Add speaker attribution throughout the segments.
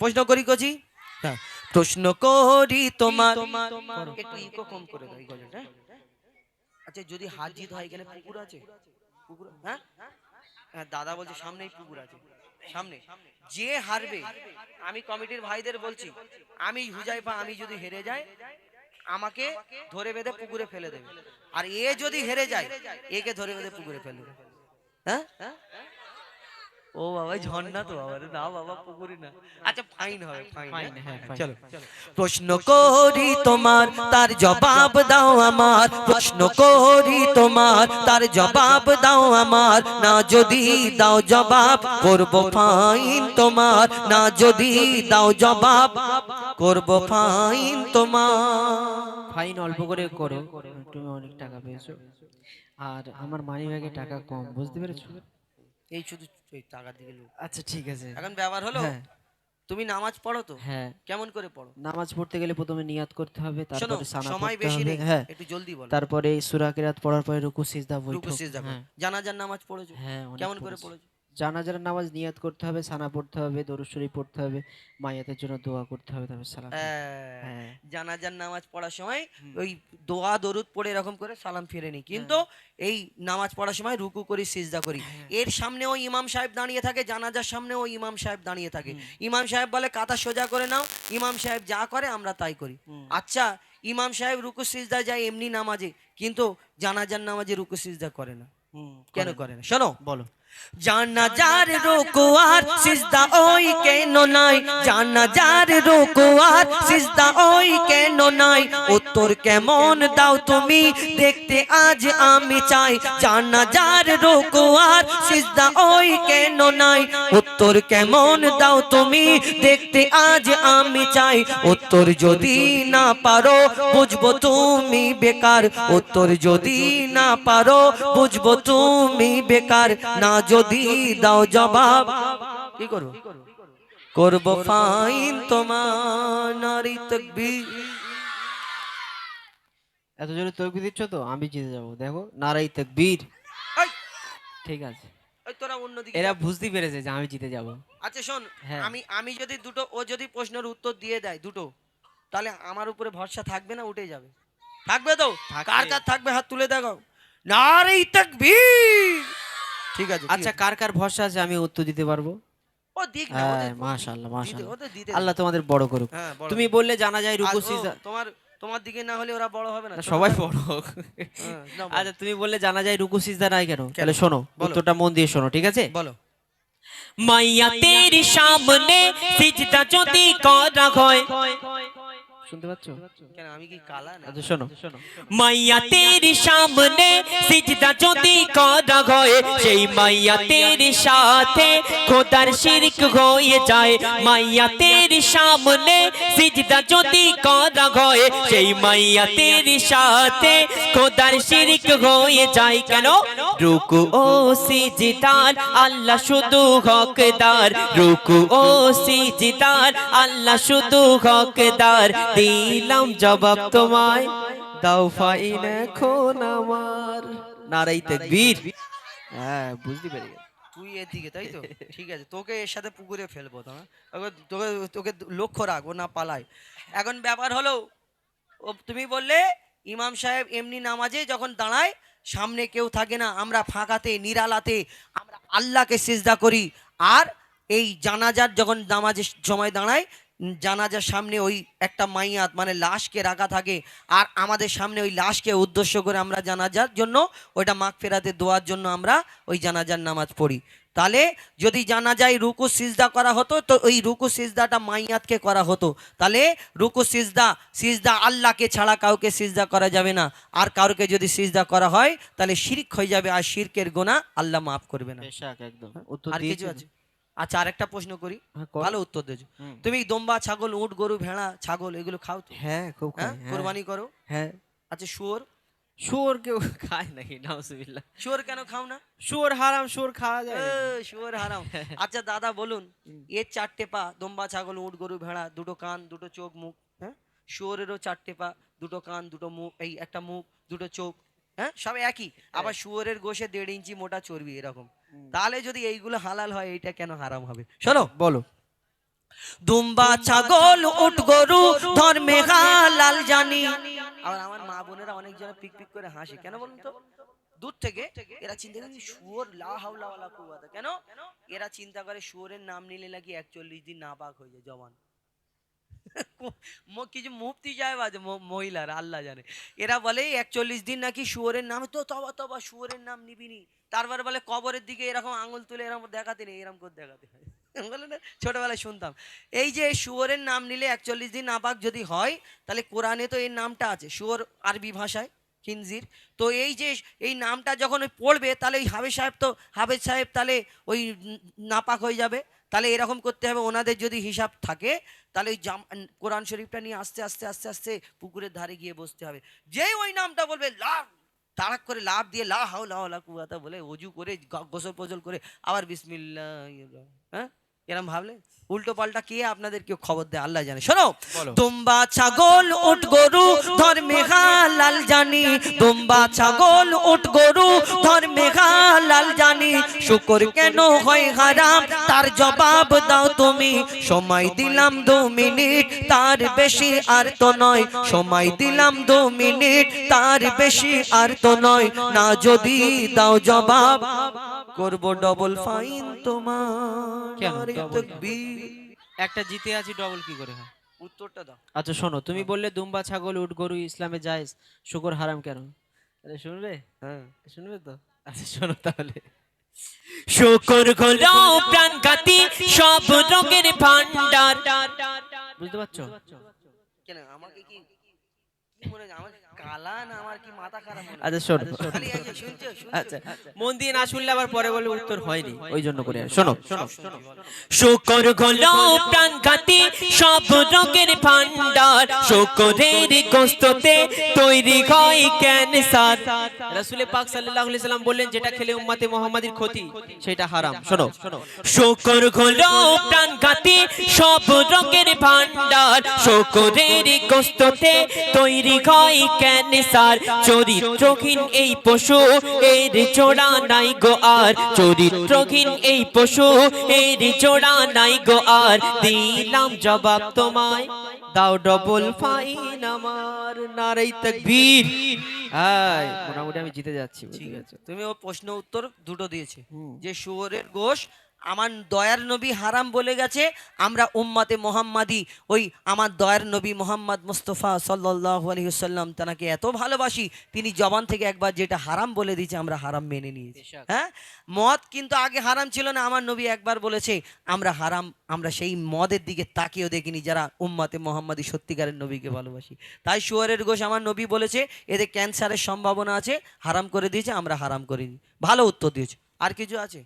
Speaker 1: প্রশ্ন করি কচি, হ্যাঁ প্রশ্ন করি তোমার, একটু ইকো কম করে দাও এই গজলটা। আচ্ছা যদি হার জিত হয় এখানে পুকুর আছে? পুকুর, হ্যাঁ হ্যাঁ দাদা বলছে সামনেই পুকুর আছে, সামনে। যে হারবে, আমি কমিটির ভাইদের বলছি, আমি হুজাইফা আমি যদি হেরে যাই আমাকে ধরে বেঁধে পুকুরে ফেলে দেবে, আর এ যদি হেরে যায় একে ধরে বেঁধে পুকুরে ফেলে দেবে। হ্যাঁ ও বাবা ঝর্ণা তো বাবা, না বাবা পুকুরি না। আচ্ছা ফাইন হবে, ফাইন।
Speaker 2: ফাইন, হ্যাঁ ফাইন।
Speaker 1: চলো প্রশ্ন করি তোমার তার জবাব দাও আমার, প্রশ্ন করি তোমার তার জবাব দাও আমার, না যদি দাও জবাব করব ফাইন তোমার, না যদি দাও জবাব করব ফাইন তোমার।
Speaker 2: ফাইন অল্প করে করো, তুমি অনেক টাকা পেয়েছো। আর আমার মানি ব্যাগে টাকা কম, বুঝতে পেরেছো?
Speaker 1: এই শুধু এই টাকার দিকে লোক।
Speaker 2: আচ্ছা ঠিক আছে।
Speaker 1: এখন ব্যবহার হলো।
Speaker 2: হ্যাঁ
Speaker 1: তুমি নামাজ পড়ো তো?
Speaker 2: হ্যাঁ।
Speaker 1: কেমন করে পড়ো?
Speaker 2: নামাজ পড়তে গেলে প্রথমে নিয়াত করতে হবে,
Speaker 1: শোনো
Speaker 2: তারপরে সানা
Speaker 1: সময়
Speaker 2: পড়তে
Speaker 1: বেশি
Speaker 2: হবে।
Speaker 1: নেই,
Speaker 2: হ্যাঁ,
Speaker 1: একটু জলদি বলো।
Speaker 2: তারপরে সূরা কিরাত পড়ার পরে রুকু সিজদা
Speaker 1: রুকু
Speaker 2: বৈঠক।
Speaker 1: সিজদা করো।
Speaker 2: হ্যাঁ
Speaker 1: জানাজার নামাজ পড়েছো?
Speaker 2: হ্যাঁ, অনেক
Speaker 1: কেমন করে
Speaker 2: পড়েছি।
Speaker 1: পড়েছো?
Speaker 2: জানাজার নামাজ নিয়াত করতে হবে, সানা পড়তে হবে, দরুদ শরীফ পড়তে হবে, মাইয়াতের জন্য দোয়া করতে হবে, তারপর সালাম ফিরতে হবে। হ্যাঁ।
Speaker 1: জানাজার নামাজ পড়ার সময়
Speaker 2: হুম।
Speaker 1: ওই দোয়া দরুদ পড়ে এরকম করে সালাম ফিরে নি, কিন্তু এই নামাজ পড়ার সময় রুকু করি সিজদা করি।
Speaker 2: হ্যাঁ।
Speaker 1: এর সামনে ওই ইমাম সাহেব দাঁড়িয়ে থাকে, জানাজার সামনে ওই ইমাম সাহেব দাঁড়িয়ে থাকে।
Speaker 2: হুম।
Speaker 1: ইমাম সাহেব বলে কাতা সোজা করে নাও, ইমাম সাহেব যা করে আমরা তাই করি।
Speaker 2: হুম।
Speaker 1: আচ্ছা ইমাম সাহেব রুকু সিজদা যায় এমনি নামাজে, কিন্তু জানাজার নামাজে রুকু সিজদা করে না, কেন করে না শোনো।
Speaker 2: বলো।
Speaker 1: জানাজার রুকু আর সিজদা ওই কেন নাই, জানাজার রুকু আর সিজদা ওই কেন নাই, উত্তর কেমন দাও তুমি দেখতে আজ আমি চাই, জানাজার রুকু আর সিজদা ওই কেন নাই, উত্তর কেমন দাও তুমি দেখতে আজ আমি চাই, উত্তর যদি না পারো বুঝবো তুমি বেকার, উত্তর যদি না পারো বুঝবো তুমি বেকার, না যদি দাও জবাব কি করবো? করবো ফাইন তোমার। নারী তাকবীর।
Speaker 2: এত জোরে তকবীর দিচ্ছ তো আমি জিতে যাবো, দেখো নারাই তাকবীর।
Speaker 1: এই,
Speaker 2: ঠিক আছে,
Speaker 1: ওই তোরা অন্যদিকে
Speaker 2: এরা
Speaker 1: যা।
Speaker 2: বুঝতে পেরেছে যে আমি জিতে যাব।
Speaker 1: আচ্ছা শোন,
Speaker 2: হ্যাঁ।
Speaker 1: আমি আমি যদি দুটো, ও যদি প্রশ্নের উত্তর দিয়ে দেয় দুটো, তাহলে আমার উপরে ভরসা থাকবে না উঠে যাবে? থাকবে তো?
Speaker 2: থাকবে।
Speaker 1: কার কার থাকবে হাত তুলে দেখো। নারী তাকবীর। ঠিক আছে
Speaker 2: আচ্ছা কার কার ভরসা আছে আমি উত্তর দিতে পারবো?
Speaker 1: ও দিক না
Speaker 2: হ্যাঁ
Speaker 1: ওদের,
Speaker 2: মাশাআল্লাহ
Speaker 1: দিতে
Speaker 2: মাশাআল্লাহ,
Speaker 1: ওদের দিতে দে।
Speaker 2: আল্লাহ তোমাদের বড় করুক।
Speaker 1: হ্যাঁ বড়।
Speaker 2: তুমি বললে জানা যায়
Speaker 1: আর
Speaker 2: রুকু
Speaker 1: ও
Speaker 2: সিজদা।
Speaker 1: তোমার, তোমার দিকে না হলে ওরা বড় হবে না, ছোট
Speaker 2: সবাই
Speaker 1: থাকবে।
Speaker 2: বড় হোক।
Speaker 1: হ্যাঁ, নাও বলো।
Speaker 2: আচ্ছা তুমি বললে জানা যায় রুকু সিজদা নাই কেন,
Speaker 1: কেন?
Speaker 2: তাহলে শোনো
Speaker 1: বলো।
Speaker 2: উত্তরটা মন দিয়ে শোনো, ঠিক আছে?
Speaker 1: বলো।
Speaker 3: মাইয়া তেরি সামনে সিজদা যদি করা হয়,
Speaker 2: শুনতে পাচ্ছ?
Speaker 1: কেন আমি কি কালা না?
Speaker 2: আচ্ছা শোনো।
Speaker 3: মাইয়া তেরি সামনে সিজদা যদি করা হয়, সেই মাইয়া তেরি সাথে খোদার শিরক হয়ে যায়। মাইয়া তেরি সামনে সিজদা যদি করা হয়, সেই মাইয়া তেরি সাথে খোদার শিরক হয়ে যায়। কেন? রুকু ও সিজদার আল্লাহ শুধু হকদার, রুকু ও সিজদার আল্লাহ শুধু হকদার, দিলাম জবাব তোমায় দাও ফাইন এখন আমার।
Speaker 2: নারাই তাকবীর। হ্যাঁ বুঝতে পেরে গেছি।
Speaker 1: তুই এদিকে তাই তো? ঠিক আছে, তোকে এর সাথে পুকুরে ফেলবো তোমার। তোকে তোকে লক্ষ্য রাখবো না পালাই। এখন ব্যাপার হলো, ও তুমি বললে ইমাম সাহেব এমনি নামাজে যখন দাঁড়ায় সামনে কেউ থাকে না, আমরা ফাঁকাতে নিরালাতে আমরা আল্লাহকে সিজদা করি। আর এই জানাজার যখন নামাজের সময় দাঁড়ায়, জানাজার সামনে ওই একটা মাইয়াত মানে লাশকে রাখা থাকে, আর আমাদের সামনে ওই লাশকে উদ্দেশ্য করে আমরা জানাজার জন্য ওইটা মাগফিরাতে দোয়ার জন্য আমরা ওই জানাজার নামাজ পড়ি। তাহলে যদি জানা যায় রুকু সিজদা করা হতো, তো ওই রুকু সিজদাটা মাইয়াতকে করা হতো। তাহলে রুকু সিজদা, সিজদা আল্লাহকে ছাড়া কাউকে সিজদা করা যাবে না, আর কাউকে যদি সিজদা করা হয় তাহলে শিরক হয়ে যাবে, আর শিরকের গুনাহ আল্লাহ মাফ করবে না।
Speaker 2: বেশক একদম উত্তর
Speaker 1: আর কিছু
Speaker 2: দিয়েছি।
Speaker 1: আছে? আচ্ছা আরেকটা প্রশ্ন করি,
Speaker 2: হ্যাঁ, করো।
Speaker 1: ভালো উত্তর দেছো।
Speaker 2: হুম।
Speaker 1: তুমি দম্বা ছাগল উট গরু ভেড়া ছাগল এগুলো খাও তো?
Speaker 2: হ্যাঁ খুব
Speaker 1: হ্যাঁ
Speaker 2: খাই। হ্যাঁ
Speaker 1: কোরবানি করো?
Speaker 2: হ্যাঁ।
Speaker 1: আচ্ছা শুয়োর?
Speaker 2: শুয়োর কেউ খায় নাকি? নাউজুবিল্লাহ।
Speaker 1: শুয়োর কেন খাও না?
Speaker 2: শুয়োর হারাম, শুয়োর খাওয়া যায়
Speaker 1: এ,
Speaker 2: নাকি?
Speaker 1: শুয়োর হারাম। আচ্ছা দাদা বলুন, এর চারটে পা, দম্বা ছাগল উট গরু ভেড়া, দুটো কান দুটো চোখ মুখ, হ্যাঁ শুয়োরেরও চারটে পা, দুটো কান দুটো মুখ, এই একটা মুখ দুটো চোখ, হ্যাঁ সব একই। আবার শুয়োরের গোশে 1.5 ইঞ্চি মোটা চর্বি এরকম। তাহলে যদি এইগুলো হালাল হয় এইটা কেন হারাম হবে? শোনো
Speaker 2: বলো।
Speaker 1: দুম্বা ছাগল উট গরু ধর্মে হালাল জানি। আর আমার মা বোনেরা অনেক জন পিক পিক করে হাসে, কেন বলুন তো? দূর থেকে এরা চিন্তা করে শুয়োর, লা হাওলা ওয়ালা কুওয়াতা, কেন এরা চিন্তা করে শুয়োরের নাম নিলে নাকি 41 দিন নাপাক হয়ে যায় জবান। কিছু মুফতি সাহেব আছে মহিলারা, আল্লাহ জানে, এরা বলে 41 দিন নাকি শুয়োরের নাম, তো তবা তবা শুয়োরের নাম নিবিনি। তারপর বলে কবরের দিকে এরকম আঙুল তুলে এরকম দেখাতে নেই, এরকম করে দেখাতে হয়। বলে না, ছোটবেলায় শুনতাম এই যে শুয়োরের নাম নিলে 41 দিন নাপাক যদি হয়, তাহলে কোরআনে তো এই নামটা আছে, শুয়োর আরবি ভাষায় খিনজির। তো এই যে এই নামটা যখন ওই পড়বে, তাহলে ওই হাফেজ সাহেব তাহলে ওই নাপাক হয়ে যাবে। তাহলে এরকম করতে হবে, ওনাদের যদি হিসাব থাকে তাহলে ওই কোরআন শরীফটা নিয়ে আস্তে আস্তে আস্তে আস্তে পুকুরের ধারে গিয়ে বসতে হবে। যেই ওই নামটা বলবে, লাভ তাড়াক করে লাভ দিয়ে লা হাওলা ওয়ালা কুওয়াতা বলে অজু করে গোসল পোজল করে আবার বিসমিল্লাহ, হ্যাঁ এরকম ভাবলে উল্টো পাল্টা কে আপনাদের কেউ খবর দেয়, আল্লাহ জানে। শোনো, দুম্বা ছাগল উট গরু ধর্মে হালাল জানি, দুম্বা ছাগল উট গরু ধর্মে হালাল জানি, শুকর কেন হয় হারাম তার জবাব দাও তুমি। সময় দিলাম 2 মিনিট, তার বেশি আর তো নয়, সময় দিলাম 2 মিনিট, তার বেশি আর তো নয়, না যদি দাও জবাব করব ডবল ফাইন তোমার।
Speaker 2: কেন
Speaker 1: নারে
Speaker 2: double?
Speaker 1: তাকবীর।
Speaker 2: একটা জিতে আছি, ডবল কি করে হয়?
Speaker 1: উত্তরটা দাও।
Speaker 2: আচ্ছা শোনো, তুমি বললে দুম্বা ছাগল উট গরু ইসলামে জায়েজ, শুকর হারাম কেন? আরে শুনবে?
Speaker 1: হ্যাঁ,
Speaker 2: শুনবে তো? আচ্ছা শোনো তাহলে।
Speaker 3: শুকর হলো প্রাণঘাতী সব রোগের ভান্ডার।
Speaker 2: বুঝতে পারছো?
Speaker 1: কেন আমাকে কি মনে হয়, আমাকে কালা না আমার কি মাথা খারাপ মনে হয়?
Speaker 2: আচ্ছা শোনো।
Speaker 1: খালি এই যে শুনছো
Speaker 2: আচ্ছা মন দিয়ে না শুনলে আবার পরে বলে উত্তর হয়নি, ওই জন্য করে শোনো।
Speaker 3: শুকর হলো প্রাণঘাতী সব রোগের ভান্ডার, শুকরের গোশতে তৈরি হয় ক্যান্সার।
Speaker 2: রাসূল পাক সাল্লাল্লাহু আলাইহি সাল্লাম বললেন, যেটা খেলে উম্মতে মুহাম্মাদির ক্ষতি সেটা হারাম। শোনো,
Speaker 3: শুকর হলো প্রাণঘাতী সব রোগের ভান্ডার, শুকরের গোশতে তৈরি হয় ক্যান্সার। চরিত্রহীন এই পশু এর জোড়া নাই গো আর, চরিত্রহীন এই পশু এর জোড়া নাই গো আর, দিলাম জবাব তোমায়,
Speaker 2: দাও ডবল ফাইন আমার। নারে তাকবীর। হাই, মোটামুটি আমি জিতে যাচ্ছি,
Speaker 1: ঠিক
Speaker 2: বুঝতে
Speaker 1: আছে,
Speaker 2: পেরেছো?
Speaker 1: তুমি ও প্রশ্ন উত্তর দুটো দিয়েছে।
Speaker 2: হুম।
Speaker 1: যে শুয়োরের গোশ আমার দয়ার নবী হারাম বলে গেছে, আমরা উম্মতে মোহাম্মদী ওই আমার দয়ার নবী মোহাম্মদ মুস্তফা সাল্লাল্লাহু আলাইহি ওয়াসাল্লাম তাকে এত ভালোবাসি, তিনি জবান থেকে একবার যেটা হারাম বলে দিয়েছে আমরা হারাম মেনে নিয়েছি।
Speaker 2: বেশক।
Speaker 1: হ্যাঁ, মদ কিন্তু আগে হারাম ছিল না, আমার নবী একবার বলেছে আমরা হারাম, আমরা সেই মদের দিকে তাকিয়েও দেখিনি যারা উম্মতে মোহাম্মদী সত্যিকারের নবীকে ভালোবাসি। তাই শুয়োরের গোশ আমার নবী বলেছে এতে ক্যান্সারের সম্ভাবনা আছে, হারাম করে দিয়েছে, আমরা হারাম করিনি। ভালো উত্তর দিয়েছে। আর কিছু আছে?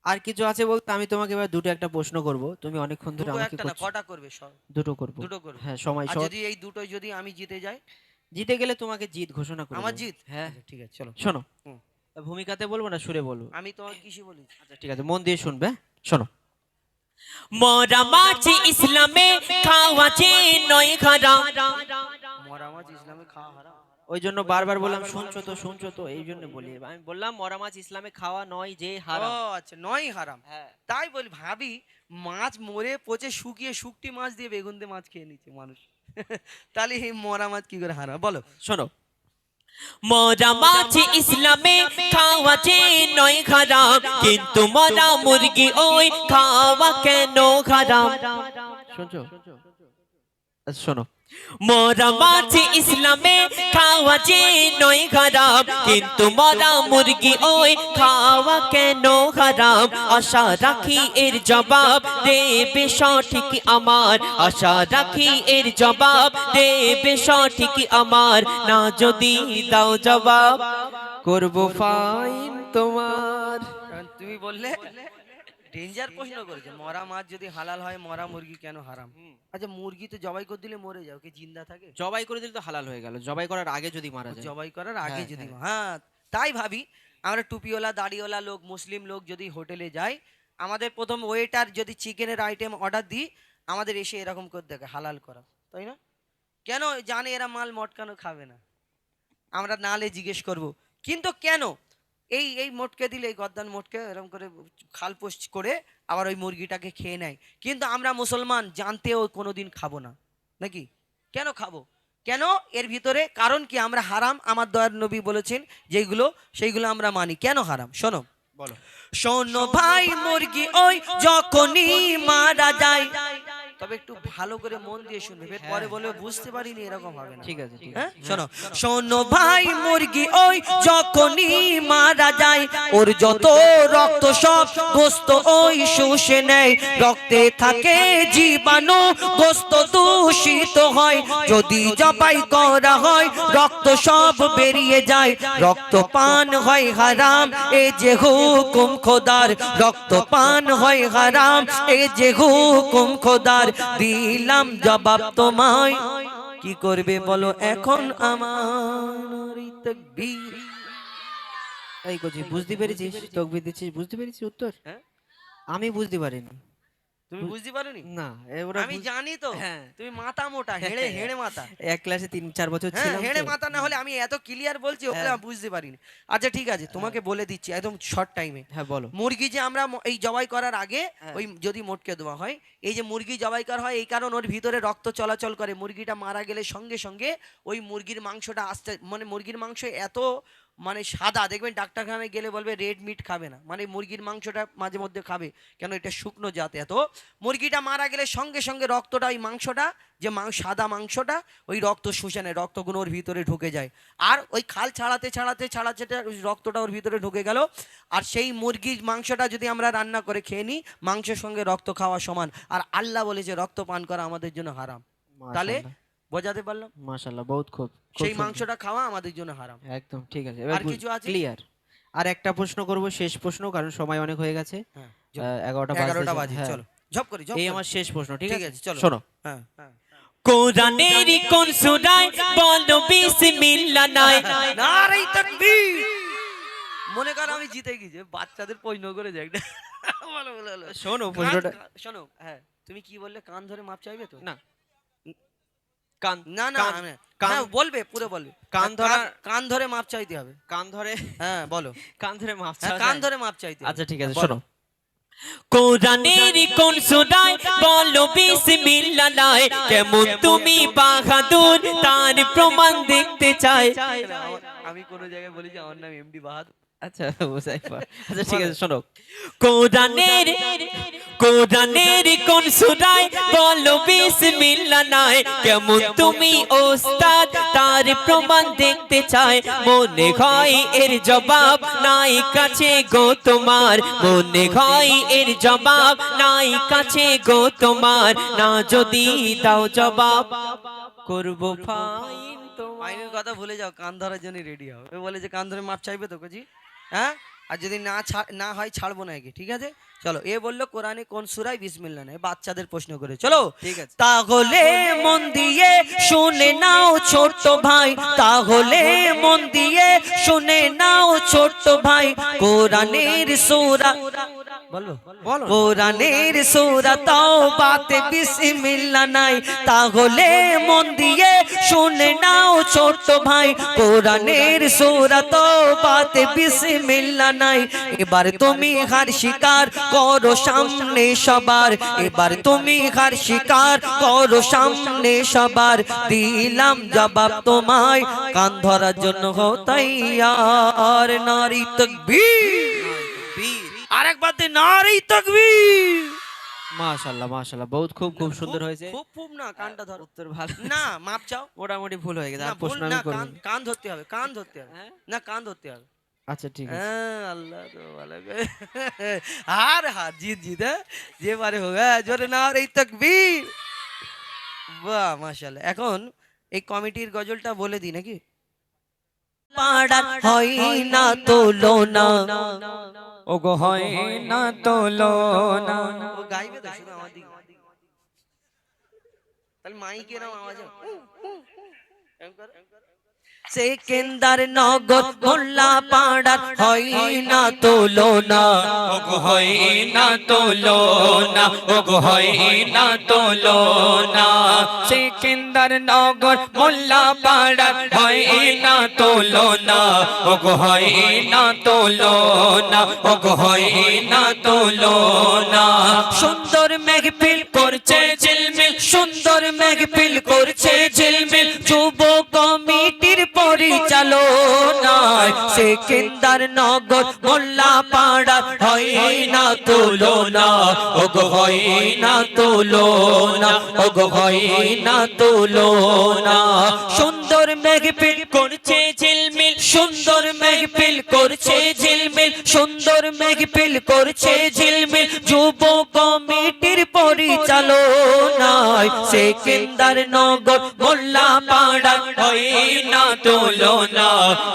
Speaker 2: আর কিছু আছে বলতে আমি তোমাকে এবার দুটো একটা প্রশ্ন করব, তুমি অনেকক্ষণ ধরে
Speaker 1: দুটো
Speaker 2: আমাকে
Speaker 1: একটা না,
Speaker 2: করছো।
Speaker 1: কটা করবে? সব
Speaker 2: দুটো করব।
Speaker 1: দুটো করবে।
Speaker 2: হ্যাঁ, সময়
Speaker 1: আর
Speaker 2: শর্ট।
Speaker 1: যদি এই দুটোই যদি আমি জিতে যাই?
Speaker 2: জিতে গেলে তোমাকে জিত ঘোষণা করে
Speaker 1: আমার
Speaker 2: দেব।
Speaker 1: জিত?
Speaker 2: হ্যাঁ
Speaker 1: আচ্ছা, ঠিক আছে, চলো।
Speaker 2: শোনো,
Speaker 1: হুম।
Speaker 2: ভূমিকাতে বলবো না সুরে বলবো?
Speaker 1: আমি তোমাকে কিসে বলি?
Speaker 2: আচ্ছা ঠিক আছে, মন দিয়ে শুনবে। শোনো,
Speaker 3: মরা মাছ ইসলামে খাওয়া যে নয় হারাম।
Speaker 1: মরা মাছ ইসলামে খাওয়া হারাম?
Speaker 2: ওই জন্য বারবার বললাম শুনছো তো এই জন্য বলি, আমি বললাম মরা মাছ ইসলামে খাওয়া নয় যে
Speaker 1: ও
Speaker 2: হারাম।
Speaker 1: আচ্ছা, নয় হারাম।
Speaker 2: হ্যাঁ।
Speaker 1: তাই বলি, ভাবি মাছ মরে পচে শুকিয়ে শুকটি মাছ দিয়ে বেগুন দিয়ে মাছ খেয়ে নিচ্ছে মানুষ। তাহলে এই মরা মাছ কি করে হারাম বলো?
Speaker 2: শোনো,
Speaker 3: মরা মাছ ইসলামে খাওয়া যে নয় হারাম, কিন্তু মরা মুরগি ওই খাওয়া কেন হারাম?
Speaker 2: শুনছো? আচ্ছা, শোনো,
Speaker 3: মরা মাছ ইসলামে খাওয়া যে নয় হারাম, কিন্তু মরা মুরগি ওই খাওয়া কেন হারাম? আশা রাখি এর জবাব দেবে সঠিক আমার, আশা রাখি এর জবাব দেবে সঠিক আমার, না যদি দাও জবাব
Speaker 2: করবো ফাইন তোমার।
Speaker 1: কারণ তুমি বললে ডেঞ্জার প্রশ্ন করেছে, মরা মাছ যদি হালাল হয় মরা মুরগি কেন হারাম? আচ্ছা, মুরগি তো জবাই করে দিলে মরে যাও, কি জিন্দা থাকে?
Speaker 2: জবাই করে দিলে তো হালাল হয়ে গেল, জবাই করার আগে যদি মারা যায়।
Speaker 1: জবাই করার আগে
Speaker 2: হ্যাঁ,
Speaker 1: যদি
Speaker 2: হ্যাঁ।
Speaker 1: হ্যাঁ, তাই ভাবি আমরা টুপিওয়ালা দাড়িওয়ালা লোক, মুসলিম লোক যদি হোটেলে যাই, আমাদের প্রথম ওয়েটার যদি চিকেনের আইটেম অর্ডার দিই, আমাদের এসে এরকম করে দেখে হালাল করা, তাই না? কেন? জানে এরা মাল মটকানো খাবে না, আমরা নালে জিজ্ঞেস করব। কিন্তু কেন এই মোটকে দিলে, এই গদ্দান মোটকে এরকম করে খাল পোস্ট করে আবার ওই মুরগিটাকে খেয়ে নেয়। কিন্তু আমরা মুসলমান জানতেও কোনোদিন খাবো না, নাকি? কেন খাবো? কেন? এর ভিতরে কারণ কি? আমরা হারাম, আমার দয়ার নবী বলেছেন যেগুলো, সেইগুলো আমরা মানি। কেন হারাম? শোনো,
Speaker 2: বলো।
Speaker 1: শোনো ভাই, মুরগি ওই যখনই মারা যায়, তবে একটু ভালো করে মন দিয়ে শুনবে, পরে বলবে বুঝতে পারিনি, এরকম হবে না।
Speaker 2: ঠিক আছে, ঠিক আছে।
Speaker 1: হ্যাঁ, শোনো, শোনো ভাই, মুরগি ওই যখনই মারা যায়, ওর যত রক্ত সব গোস্ত ওই শুষে নেয়, রক্তে থাকে জীবাণু, গোস্ত দূষিত হয়, যদি জবাই করা হয় রক্ত সব বেরিয়ে যায়, রক্ত পান হয় হারাম, এ যে হুকুম খোদার, রক্ত পান হয় হারাম, এ যে হুকুম খোদার, দিলাম জবাব তোমায়, কি করবে বলো এখন আমার? তাকবীর।
Speaker 2: এই কচি, বুঝতে পেরেছিস? তকবির দিচ্ছিস, বুঝতে পেরেছিস উত্তর?
Speaker 1: হ্যাঁ?
Speaker 2: আমি বুঝতে পারিনি।
Speaker 1: তুমি বুঝতে পারোনি?
Speaker 2: না, ওরা
Speaker 1: আমি জানি তো,
Speaker 2: হ্যাঁ।
Speaker 1: তুমি মাথা মোটা, হেড়ে হেড়ে মাথা।
Speaker 2: এক ক্লাসে 3-4 বছর
Speaker 1: হ্যাঁ,
Speaker 2: ছিলাম
Speaker 1: হেড়ে
Speaker 2: তো।
Speaker 1: মাথা না হলে আমি এত ক্লিয়ার বলছি, ওগুলো আমি বুঝতে পারিনি। আচ্ছা ঠিক আছে, তোমাকে বলে দিচ্ছি একদম শর্ট টাইমে।
Speaker 2: হ্যাঁ, বলো।
Speaker 1: মুরগি যে আমরা এই জবাই করার আগে
Speaker 2: হ্যাঁ।
Speaker 1: ওই যদি মোটকে দেওয়া হয়, এই যে মুরগি জবাই করা হয় এই কারণ ওর ভিতরে রক্ত চলাচল করে, মুরগিটা মারা গেলে সঙ্গে সঙ্গে ওই মুরগির মাংসটা আসতে, মানে মুরগির মাংস এত মানে সাদা, দেখবেন ডাক্তারখানায় গেলে বলবে রেড মিট খাবে না, মানে মুরগির মাংসটা মাঝে মধ্যে খাবে, কেন এটা শুকনো জাত। এত মুরগিটা মারা গেলে সঙ্গে সঙ্গে রক্তটা, ওই মাংসটা যে সাদা মাংসটা, ওই রক্ত শুষে নেয়, রক্তগুলো ওর ভিতরে ঢুকে যায়, আর ওই খাল ছাড়াতে ছাড়াতে ছাড়াতে ওই রক্তটা ওর ভিতরে ঢুকে গেল। আর সেই মুরগির মাংসটা যদি আমরা রান্না করে খেয়ে নিই, মাংসের সঙ্গে রক্ত খাওয়া সমান, আর আল্লাহ বলেছে রক্ত পান করা আমাদের জন্য হারাম। তাহলে বোঝাতে পারলাম?
Speaker 2: মাশাআল্লাহ, বহুত খুব
Speaker 1: সেই মাংসটা খাওয়া আমাদের জন্য হারাম।
Speaker 2: একদম ঠিক আছে।
Speaker 1: আর কিছু আছে?
Speaker 2: ক্লিয়ার। আর একটা প্রশ্ন করব, শেষ প্রশ্ন, কারণ সময় অনেক হয়ে গেছে।
Speaker 1: হ্যাঁ,
Speaker 2: 11টা
Speaker 1: বাজে,
Speaker 2: হ্যাঁ।
Speaker 1: চলো ঝপ করি, ঝপ
Speaker 2: এই
Speaker 1: করি।
Speaker 2: আমার শেষ প্রশ্ন, ঠিক
Speaker 1: ঠিক
Speaker 2: আছে?
Speaker 1: আছে, চলো।
Speaker 2: শোনো।
Speaker 1: হ্যাঁ হ্যাঁ।
Speaker 3: কোরআনের কোন সূরায় বলো বিসমিল্লাহ নাই?
Speaker 1: নারে তাকবীর। মনে কর আমি জিতে গেছি, বাচ্চাদের প্রশ্ন করে যাই একটা। বলো বলো বলো।
Speaker 2: শোনো প্রশ্নটা।
Speaker 1: শোনো, হ্যাঁ, তুমি কি বললে? কান ধরে মাপ চাইবে তো?
Speaker 2: না, কান
Speaker 1: না না,
Speaker 2: কান-
Speaker 1: হ্যাঁ বলবে, পুরো বলবে।
Speaker 2: কান ধরা-
Speaker 1: কান ধরে মাপ চাইতে হবে।
Speaker 2: কান ধরে,
Speaker 1: হ্যাঁ বলো।
Speaker 2: কান ধরে মাপ
Speaker 1: হ্যাঁ,
Speaker 2: চাওয়া
Speaker 1: কান
Speaker 2: যায়?
Speaker 1: ধরে মাপ চাইতে হবে।
Speaker 2: আচ্ছা ঠিক আছে,
Speaker 1: বলো।
Speaker 2: শোনো।
Speaker 3: কোরআনের কোন সূরায় বলো বিসমিল্লাহ নাই? কেমন তুমি বাহাদুর, তার প্রমাণ দেখতে চাই।
Speaker 1: আমি কোন জায়গায় বলি যে আমার নাম এমডি বাহাদুর?
Speaker 2: আচ্ছা বুঝাইবা। আচ্ছা ঠিক আছে, শোনো।
Speaker 3: কোরআনের কোন সূরায় বলো বিসমিল্লাহ নাই? কেমন তুমি ওস্তাদ, তার প্রমাণ দেখতে চাই, মনে হয় এর জবাব নাই কাছে গো তোমার, মনে হয় এর জবাব নাই কাছে গো তোমার, না যদি দাও জবাব করব ফাইন তোমার।
Speaker 1: আইনের কথা ভুলে যাও, কান ধরার জন্য রেডি হও। ও বলে যে কান ধরে মাপ চাইবে তো কজি, হ্যাঁ? আর যদি না হয় ছাড়বো না একে, ঠিক আছে? চলো, এ বললো কোরআনে কোন সূরায় বিসমিল্লাহ নাই, বাচ্চাদের প্রশ্ন করে। চলো
Speaker 2: ঠিক আছে।
Speaker 1: তাহলে মন দিয়ে শুনে নাও ছোট ভাই, তাহলে মন দিয়ে শুনে নাও ছোট ভাই, কোরআনের সূরা, বলো
Speaker 2: বলো।
Speaker 1: কোরআনের সূরা তাওবাতে বিসমিল্লাহ নাই, তাহলে মন দিয়ে শুনে নাও ছোট ভাই, কোরআনের সূরা তাওবাতে বিসমিল্লাহ নাই। এবার তুমি হার স্বীকার করো সামনে সবার, এবার তুমি হার স্বীকার করো সামনে সবার, দিলাম জবাব তোমায়, কান ধরার জন্য হও তৈয়ার। নারী তাকবীর। আরেকবার দে, নারী তাকবীর।
Speaker 2: মাশাআল্লাহ মাশাআল্লাহ, বহুত খুব খুব সুন্দর হয়েছে।
Speaker 1: খুব খুব না, কানটা ধর।
Speaker 2: উত্তর ভালো।
Speaker 1: না, মাপ চাও।
Speaker 2: মোটামুটি ভুল হয়ে গেছে,
Speaker 1: না
Speaker 2: আর
Speaker 1: ভুল
Speaker 2: প্রশ্ন
Speaker 1: না,
Speaker 2: আমি করব
Speaker 1: কান
Speaker 2: না।
Speaker 1: কান ধরতে হবে, কান ধরতে হবে।
Speaker 2: হ্যাঁ?
Speaker 1: না, কান ধরতে হবে।
Speaker 2: আচ্ছা ঠিক আছে।
Speaker 1: হ্যাঁ, আল্লাহ তো ভালো করে। হার হার জিত জিত, হ্যাঁ, যে পারে হোক, হ্যাঁ, জোরে নারী তাকবীর। বাহ, মাশাআল্লাহ। এখন এই কমিটির গজলটা বলে দিই নাকি? পাড়ার হয় না তুলনা,
Speaker 3: ওগো হয় না তুলনা।
Speaker 1: ও গাইবে তো শুধু আমার দিকে, তাহলে মাইকের আওয়াজ এরকম কর। সেকেন্দার নগর মোল্লা পাড়ার হয় না তুলনা,
Speaker 3: ওগো হয় না তুলনা, ওগো হয় না তুলনা। সেকেন্দার নগর মোল্লা পাড়ার হয় না তুলনা, ওগো হয় না তুলনা, ওগো হয় না তুলনা। সুন্দর মেঘফিল করছে ঝিলমিল, সুন্দর মেঘফিল করছে ঝিলমিল, যুব কমিটির পরিচালনায়। সেকেন্দার নগর মোল্লা পাড়া হয় না তুলনা, ওগো হয় না তুলনা, ওগো হয় না তুলনা। সুন্দর মেঘফিল করছে ঝিলমিল, সুন্দর মেঘফিল করছে ঝিলমিল, সুন্দর মেঘফিল করছে ঝিলমিল, যুব কমিটির পরিচালনায়। সেকেন্দার নগর মোল্লা পাড়া হয় না তুলনা,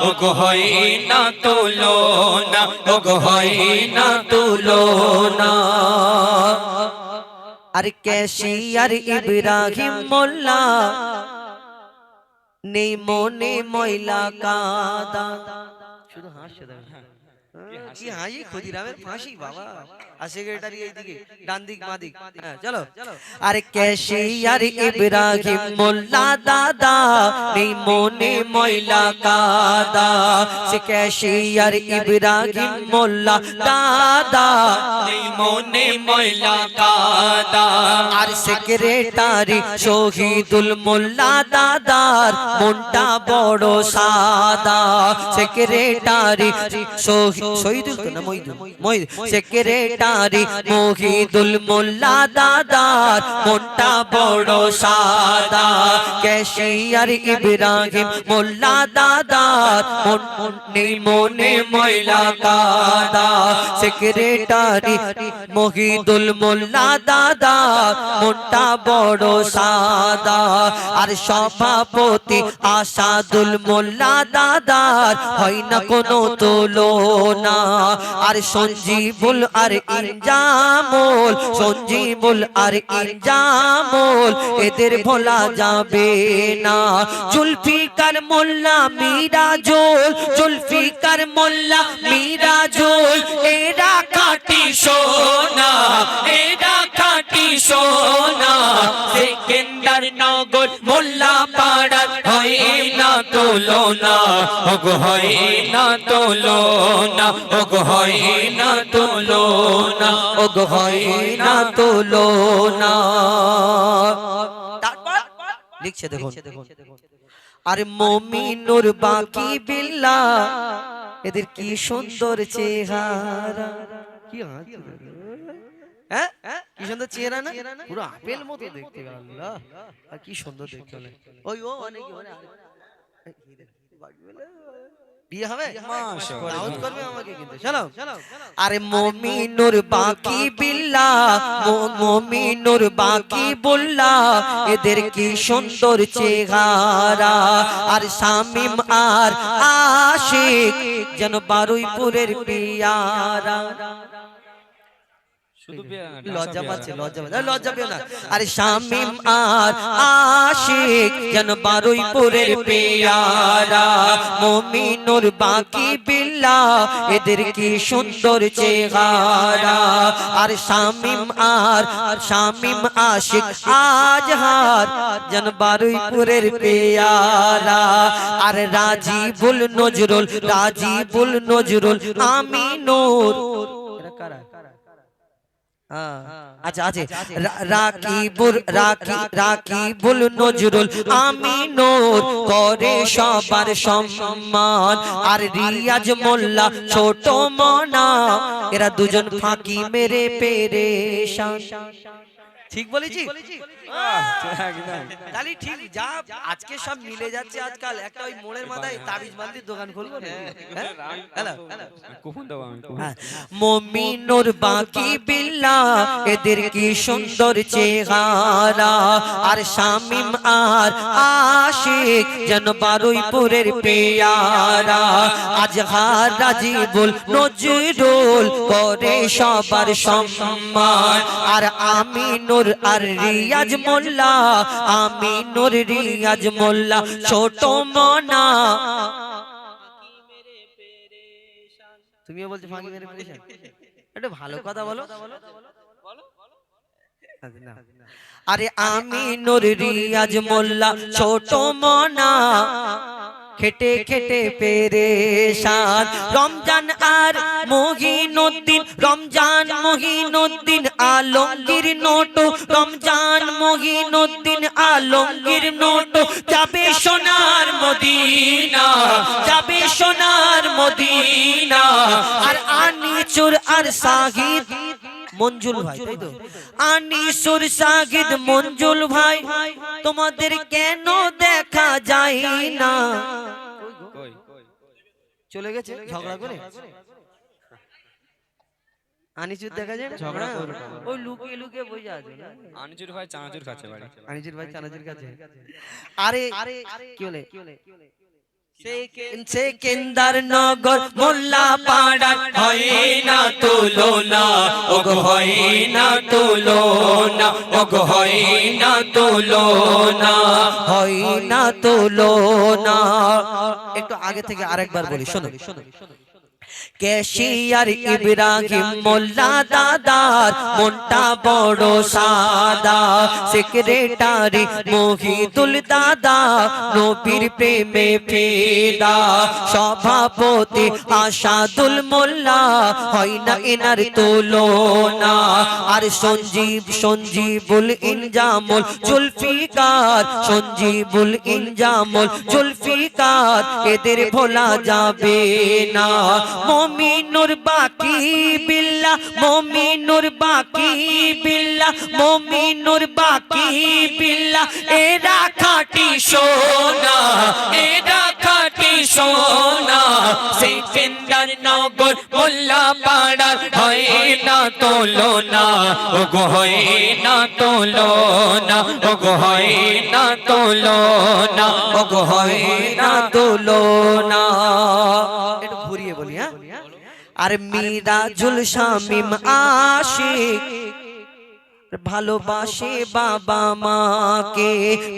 Speaker 3: ওগো হয় না তুলনা, ওগো হয় না তুলনা।
Speaker 1: আর ক্যাশিয়ার ইব্রাহিম মোল্লা নেই মনে ময়লা কাদা। শুধু হাসছে দেখো, কি হাসি ক্ষুদিরামের ফাঁসি বাবা। আর সেক্রেটারি এইদিকে ডান দিক বাঁ দিক, হ্যাঁ চলো। আর ক্যাশিয়ার ইব্রাহিম মোল্লা দাদা নেই মনে ময়লা কাদা। সে ক্যাশিয়ার ইব্রাহিম মোল্লা দাদা
Speaker 3: নেই মনে ময়লা কাদা।
Speaker 1: আর সেক্রেটারি শহীদুল মোল্লা দাদার মনটা বড় সাদা। সেক্রেটারি শহীদুল তো না মহিদুল, সেক্রেটারি মহিদুল মোল্লা দাদার মনটা বড় সাদা। ক্যাশিয়ার ইব্রাহিম মোল্লা দাদার নেই মনে ময়লা কাদা। সেক্রেটারি মহিদুল মোল্লা দাদার মনটা বড় সাদা। আর সভাপতি আসাদুল মোল্লা দাদার হয় না কোনো তুলনা। আর সঞ্জীবুল আর ইনজামুল, সঞ্জীবুল আর ইনজামুল এদের ভোলা যাবে না। জুলফিকার মোল্লা মিরাজুল, জুলফিকার মোল্লা মিরাজুল এরা খাঁটি সোনা, এরা খাঁটি সোনা। সেকেন্দার নগর মোল্লা পাড়া হয় না তুলনা, ওগো হয় না তুলনা, ওগো হয় না তুলনা, ওগো হয় না তুলনা। তারপর লিখছে দেখুন, আর মুমিনুর বাকি বিল্লাহ এদের কি সুন্দর চেহারা। কি হ্যাঁ কি সুন্দর চেহারা না, পুরো আপেল মতো দেখতে গেল। আর কি সুন্দর দেখতে হলে ওই ও অনেক বিয়ে হবে, দাওয়াত করবে আমাকে কিন্তু। চলো আরে মুমিনুর বাকি বিল্লাহ, মুমিনুর বাকি বুল্লাহ এদের কি সুন্দর চেহারা। আর শামিম আর আশিক যেন বারুইপুরের পিয়ারা। লজ্জা পাচ্ছে, লজ্জা পেও না। আরে শামিম আর আশিক যেন বারুইপুরের পেয়ারা। মুমিনুর বাকি বিল্লাহ এদের কি সুন্দর চেহারা। আর শামিম আশিক আজহার যেন বারুইপুরের পেয়ারা। আর রাজিবুল নজরুল আমিনুর আচ্ছা আছে রাকিবুল নজরুল আমিনুর করে সবার সম্মান। আর রিয়াজ মোল্লা ছোট মনা এরা দুজন ফাঁকি মেরে পেরেশান। ঠিক বলেছি? তাহলে ঠিক যা আজকে সব মিলে যাচ্ছে। আজকাল একটা ওই মোড়ের মাথায় তাবিজ বান্দির দোকান খুলবো না? মুমিনুর বাকি বিল্লাহ এদের কি সুন্দর চেহারা। আর শামিম আর আশিক যেন বারুইপুরের পেয়ারা। আজহার রাজিবুল নজরুল করে সবার সম্মান। আর আমিনুর নূর আর রিয়াজ মোল্লা, আমি নূর রিয়াজ মোল্লা ছোট মনা। তুমিও বলছো ফাঁকি মেরে পেরেছেন, একটু ভালো কথা বলো। আরে আমি নূর রিয়াজ মোল্লা ছোট মনা, খেটে খেটে পেরেশান। রমজান আর মহিনুদ্দিন, রমজান মহিনুদ্দিন আলমগীর নোটো, রমজান মহিনুদ্দিন আলমগীর নোটো। যাবে সোনার মদিনা, যাবে সোনার মদিনা। আর আনিসুর আর সাহিদ মঞ্জুল ভাই, তাই তো? আনিসুর সাহিদ মঞ্জুল ভাই, তোমাদের কেন দেখা যায় না? চলে গেছে ঝগড়া করে। আনিসুর দেখা যায় না, ঝগড়া করে ওই লুকিয়ে লুকিয়ে বসে আছে।
Speaker 4: আনিসুর ভাই চানাচুর কাছে বাড়ি।
Speaker 1: আনিসুর ভাই চানাচুর কাছে। আরে কি বলে, সেকেন্দার নগর মোল্লা পাড়া
Speaker 3: হয় না তুলনা, ওগো হয় না তুলনা, ওগো হয় না তুলনা,
Speaker 1: হয় না তুলনা। একটু আগে থেকে আরেকবার বলি, শোনো। ক্যাশিয়ার ইব্রাহিম মোল্লা দাদার মনটা বড় সাদা, সেক্রেটারি মহিদুল দাদা নবীর প্রেমে ফিদা, সভাপতি আসাদুল মোল্লা হয় না এনার তুলনা। আর সঞ্জীবুল ইনজামুল জুলফিকার, সঞ্জীবুল ইনজামুল জুলফিকার, এদের ভোলা যাবে না। মমিনুর বাকি বিল্লাহ, মমিনুর বাকি বিল্লাহ, মমিনুর বাকি বিল্লাহ, এরা খাঁটি সোনা, এরা খাঁটি সোনা। সেকেন্দার নগর মোল্লা পাড়ার হয় না তুলনা, ওগো হয় না তুলনা, ওগো হয় না তুলনা, ওগো হয় না তুলনা। একটু ঘুরিয়ে বলি, হ্যাঁ। আর মিরাজুল শামিম আশিক ভালোবাসে বাবা মাকে,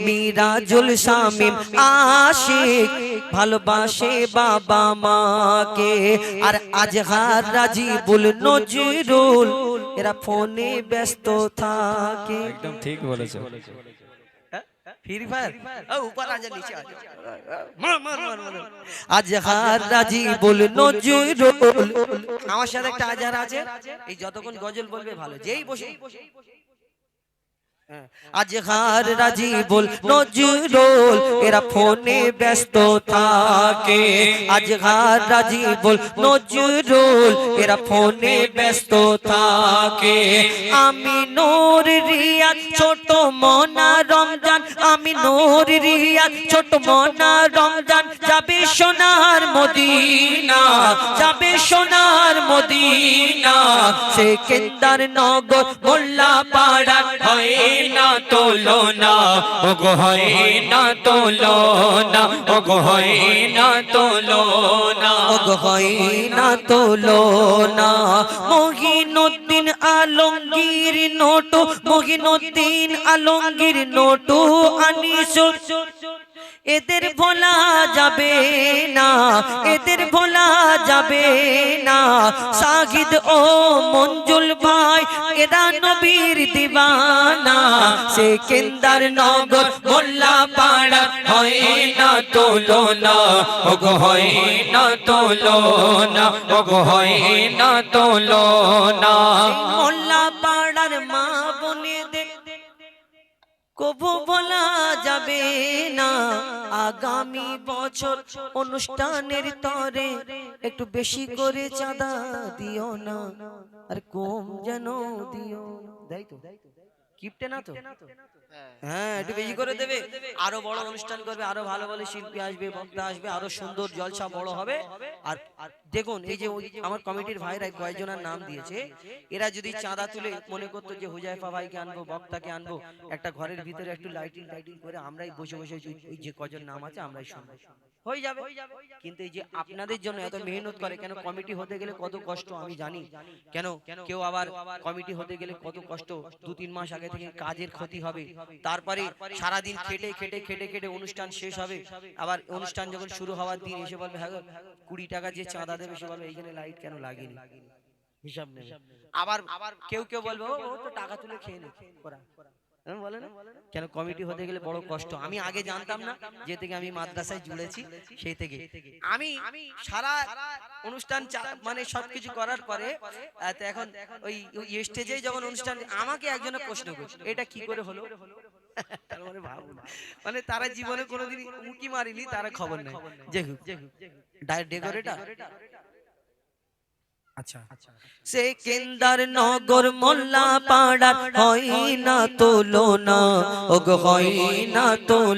Speaker 1: মিরাজুল শামিম আশিক ভালোবাসে বাবা মাকে। আর আজহার রাজিবুল নজরুল এরা ফোনে ব্যস্ত থাকে।
Speaker 4: একদম ঠিক বলেছো।
Speaker 1: ফ্রি ফায়ার উপর আজ নিচে আজ মার মার মার মার। আজহার রাজিবুল নজরুল, আমার সাথে একটা আজহার আছে, এই যতক্ষণ গজল বলবে ভালো, যেই বসে আজহার রাজিবুল নজরুল এরা ফোনে ব্যস্ত থাকে, আজহার রাজিবুল নজরুল এরা ফোনে ব্যস্ত থাকে। আমি নূর রিয়াজ ছোট মনা রমজান, আমি নূর রিয়াজ ছোট মনা রমজান, যাবে সোনার মদিনা, যাবে সোনার মদিনা। সেকেন্দার নগর মোল্লা পাড়া হয় না তুলনা, ওগো হয় না তুলনা, ওগো হয় না তুলনা, ওগো হয় না তুলনা। মহিনুদ্দিন আলমগীর নোটো, মহিনুদ্দিন আলমগীর নোটো আনিসুর, এদের ভোলা যাবে না, এদের ভোলা যাবে না। সাহিদ ও মঞ্জুল ভাই এরা নবীর দিবানা। সেকেন্দার নগর মোল্লা পাড়া হয় না তুলনা, ওগো হয় না তুলনা, ওগো হয় না তুলনা। মোল্লা পাড়ার মা বোনেদের কবু বলা যাবে না। আগামী বছর অনুষ্ঠানের তরে একটু বেশি করে চাঁদা দিও না, আর কম যেন দিও। তাই তো কিপটে না তো? হ্যাঁ, একটু বেশি করে দেবে। আরো বড় অনুষ্ঠান করবে, আরো ভালো ভালো শিল্পী আসবে, বক্তা আসবে, আরো সুন্দর জলসা বড় হবে। আর আর দেখুন এই যে আমার কমিটির ভাইরা কয়েকজনের নাম দিয়েছে, এরা যদি চাঁদা তুলে মনে করতো যে হুজাইফা ভাইকে আনবো, বক্তাকে আনবো, একটা ঘরের ভিতরে একটু লাইটিং টাইটিং করে আমরাই বসে বসে ওই যে কজন নাম আছে আমরাই শুনবো, হয়ে যাবে। কিন্তু এই যে আপনাদের জন্য এত মেহনত করে, কেন কমিটি হতে গেলে কত কষ্ট আমি জানি, কেন কেউ আবার কমিটি হতে গেলে কত কষ্ট, 2-3 মাস আগে থেকে কাজের ক্ষতি হবে, তারপরে সারাদিন খেটে খেটে খেটে খেটে অনুষ্ঠান শেষ হবে, আবার অনুষ্ঠান যখন শুরু হওয়ার দিন এসে বলবে হ্যাঁ 20 টাকা যে চাঁদা দেবে সে বলবে এইখানে লাইট কেন লাগেনি, হিসাব নেবে। আবার কেউ কেউ বলবে ও তো টাকা তুলে খেয়ে নে ওরা, বলে না কেন কমিটি হতে গেলে বড় কষ্ট। আমি আগে জানতাম না, যে থেকে আমি মাদ্রাসায় জুড়েছি সেই থেকে আমি সারা অনুষ্ঠান মানে সবকিছু করার পরে তো এখন ওই স্টেজে যখন অনুষ্ঠান আমাকে একজনে প্রশ্ন করছে এটা কি করে হলো, মানে ভাবুন, মানে তারা জীবনে কোনোদিন উঁকি মারিনি, তারা খবর নেই যে ডেকোরেটর। আচ্ছা সেকেন্দার নগর মোল্লা পাড়ার হয় না তুলনা, ওগো হয় না তুলনা।